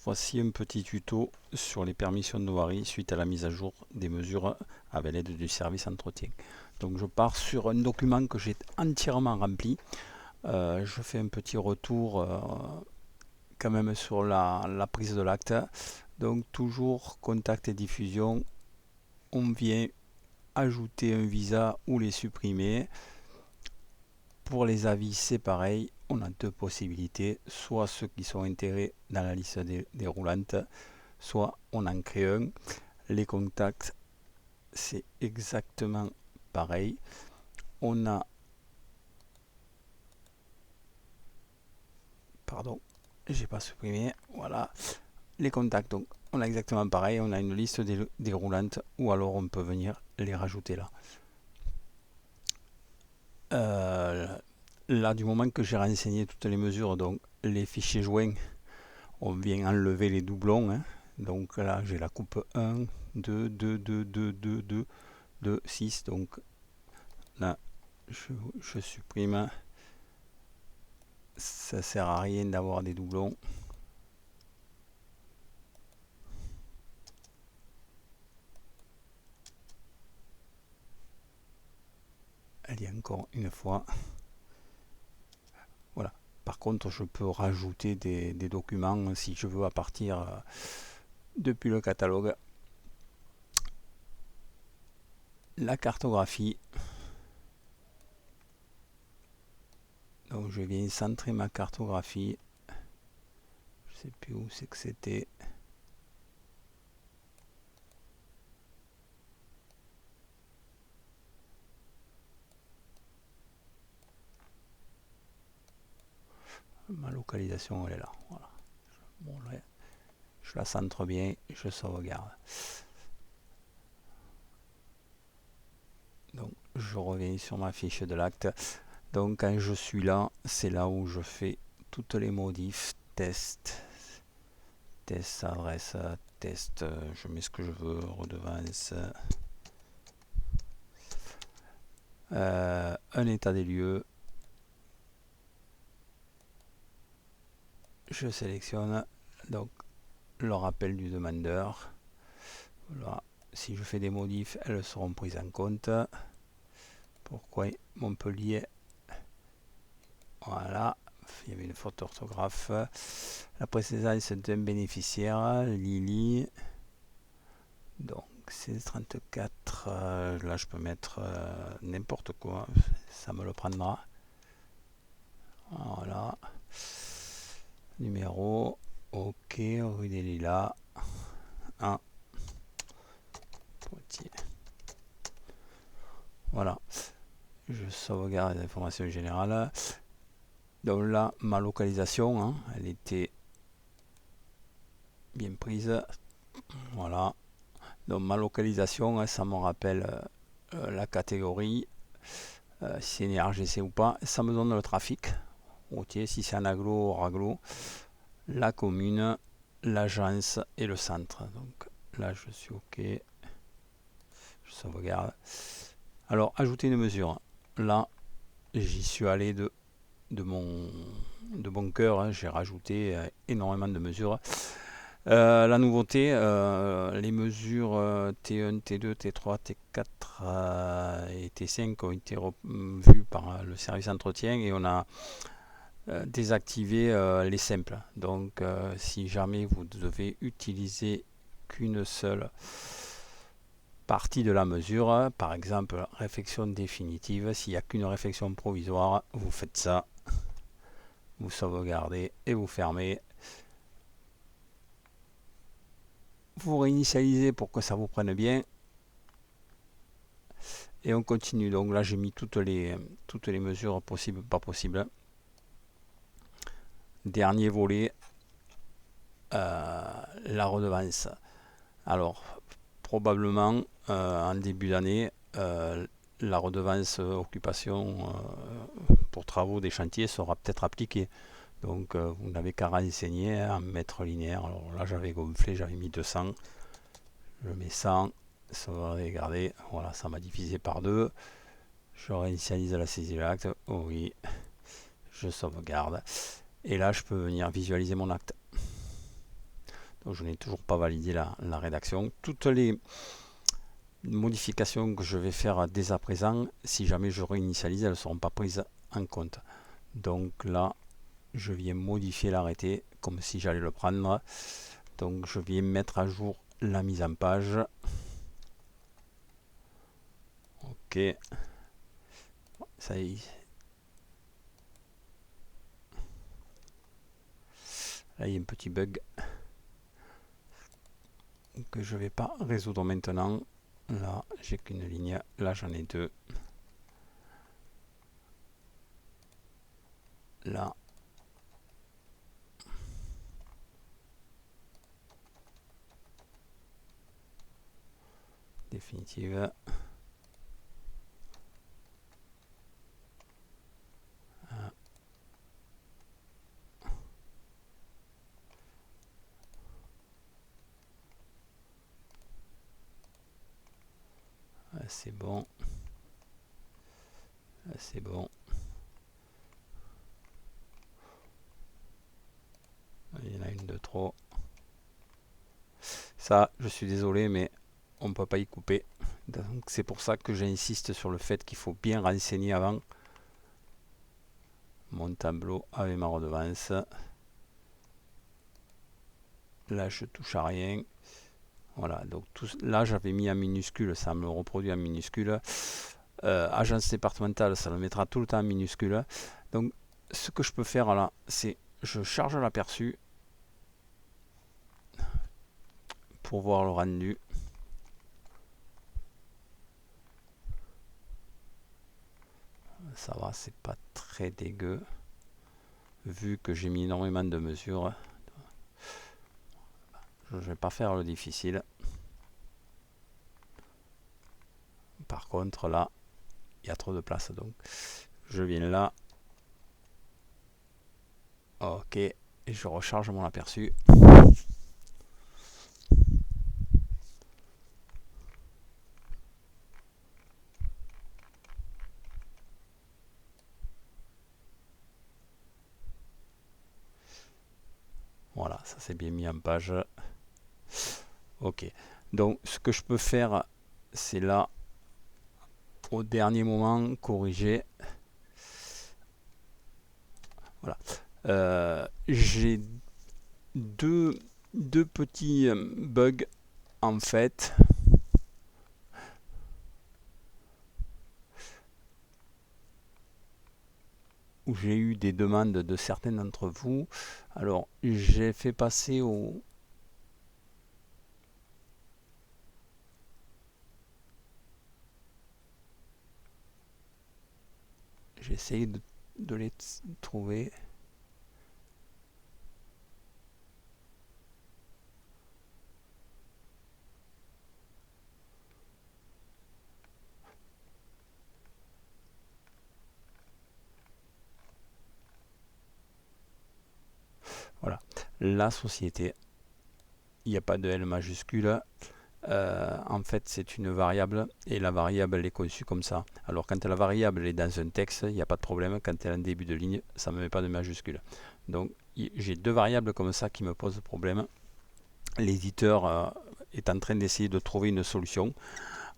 Voici un petit tuto sur les permissions de voirie suite à la mise à jour des mesures avec l'aide du service entretien. Donc je pars sur un document que j'ai entièrement rempli. Je fais un petit retour quand même sur la prise de l'acte. Donc toujours contact et diffusion. On vient ajouter un visa ou les supprimer. Pour les avis, c'est pareil. On a deux possibilités, soit ceux qui sont intégrés dans la liste des roulantes, soit on en crée un. Les contacts, c'est exactement pareil. On a, pardon, j'ai pas supprimé, voilà. Les contacts, donc on a exactement pareil, on a une liste des roulantes, ou alors on peut venir les rajouter là. Là, du moment que j'ai renseigné toutes les mesures, donc les fichiers joints, on vient enlever les doublons, hein. Donc là, j'ai la coupe 1, 2, 2, 2, 2, 2, 2, 2, 6. Donc là, je supprime. Ça sert à rien d'avoir des doublons. Elle y est encore une fois. Voilà. Par contre, je peux rajouter des documents si je veux à partir depuis le catalogue. La cartographie. Donc je viens centrer ma cartographie. Je sais plus où c'est que c'était. Ma localisation, elle est là. Voilà. Bon, là, je la centre bien, je sauvegarde. Donc je reviens sur ma fiche de l'acte. Donc quand je suis là, c'est là où je fais toutes les modifs, test, adresse, test, je mets ce que je veux, redevance, un état des lieux, je sélectionne donc le rappel du demandeur. Voilà. Si je fais des modifs, elles seront prises en compte. Pourquoi Montpellier? Voilà, il y avait une faute d'orthographe. La précédence d'un bénéficiaire, Lily. Donc c'est 34. Là, je peux mettre n'importe quoi, ça me le prendra. Voilà. Numéro. Ok, rue des Lilas. 1. Poitiers. Voilà. Je sauvegarde les informations générales. Donc là, ma localisation, hein, elle était bien prise. Voilà. Donc ma localisation, ça me rappelle la catégorie, si c'est une RGC ou pas. Ça me donne le trafic routier, si c'est un aglo ou aglo, la commune, l'agence et le centre. Donc là, je suis OK. Je sauvegarde. Alors, ajouter une mesure. Là, j'y suis allé de bon cœur, hein. J'ai rajouté énormément de mesures. La nouveauté, les mesures T1, T2, T3, T4 et T5 ont été vues par le service entretien et on a désactivé les simples. Donc si jamais vous devez utiliser qu'une seule partie de la mesure, par exemple réflexion définitive, s'il n'y a qu'une réflexion provisoire, vous faites ça, vous sauvegardez et vous fermez. Vous réinitialisez pour que ça vous prenne bien et on continue. Donc là j'ai mis toutes les mesures possibles, pas possibles. Dernier volet, la redevance. Alors probablement en début d'année, la redevance occupation pour travaux des chantiers sera peut-être appliquée. Donc vous n'avez qu'à renseigner en mètres linéaires. Alors là j'avais gonflé, j'avais mis 200. Je mets 100. Sauvegarder. Voilà, ça m'a divisé par 2. Je réinitialise la saisie de l'acte. Oh oui. Je sauvegarde. Et là je peux venir visualiser mon acte. Donc je n'ai toujours pas validé la rédaction. Toutes les modifications que je vais faire dès à présent, si jamais je réinitialise, elles ne seront pas prises en compte. Donc là, je viens modifier l'arrêté comme si j'allais le prendre. Donc je viens mettre à jour la mise en page. Ok. Ça y est. Là, il y a un petit bug que je ne vais pas résoudre maintenant. Là, j'ai qu'une ligne. Là, j'en ai deux. Là. Définitive. C'est bon. C'est bon. Il y en a une de trop. Ça, je suis désolé, mais on ne peut pas y couper. Donc c'est pour ça que j'insiste sur le fait qu'il faut bien renseigner avant mon tableau avec ma redevance. Là, je touche à rien. Voilà, donc là, j'avais mis en minuscule, ça me reproduit en minuscule. Agence départementale, ça le mettra tout le temps en minuscule. Donc, ce que je peux faire là, c'est je charge l'aperçu pour voir le rendu. Ça va, c'est pas très dégueu. Vu que j'ai mis énormément de mesures, je ne vais pas faire le difficile. Par contre, là, il y a trop de place. Donc, je viens là. Ok, et je recharge mon aperçu. Voilà, ça c'est bien mis en page. Ok, donc ce que je peux faire, c'est là, au dernier moment, corriger. Voilà. J'ai deux petits bugs en fait. Où j'ai eu des demandes de certains d'entre vous. Alors, j'ai fait passer au... J'ai essayé de les trouver. Voilà. La société, il n'y a pas de L majuscule. En fait, c'est une variable et la variable elle est conçue comme ça. Alors, quand la variable est dans un texte, il n'y a pas de problème. Quand elle est en début de ligne, ça ne me met pas de majuscule. Donc, j'ai deux variables comme ça qui me posent problème. L'éditeur est en train d'essayer de trouver une solution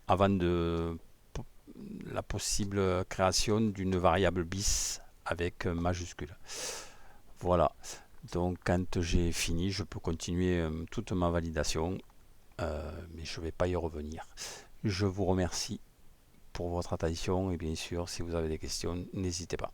avant de la possible création d'une variable bis avec majuscule. Voilà. Donc, quand j'ai fini, je peux continuer toute ma validation. Mais je ne vais pas y revenir. Je vous remercie pour votre attention et bien sûr, si vous avez des questions, n'hésitez pas.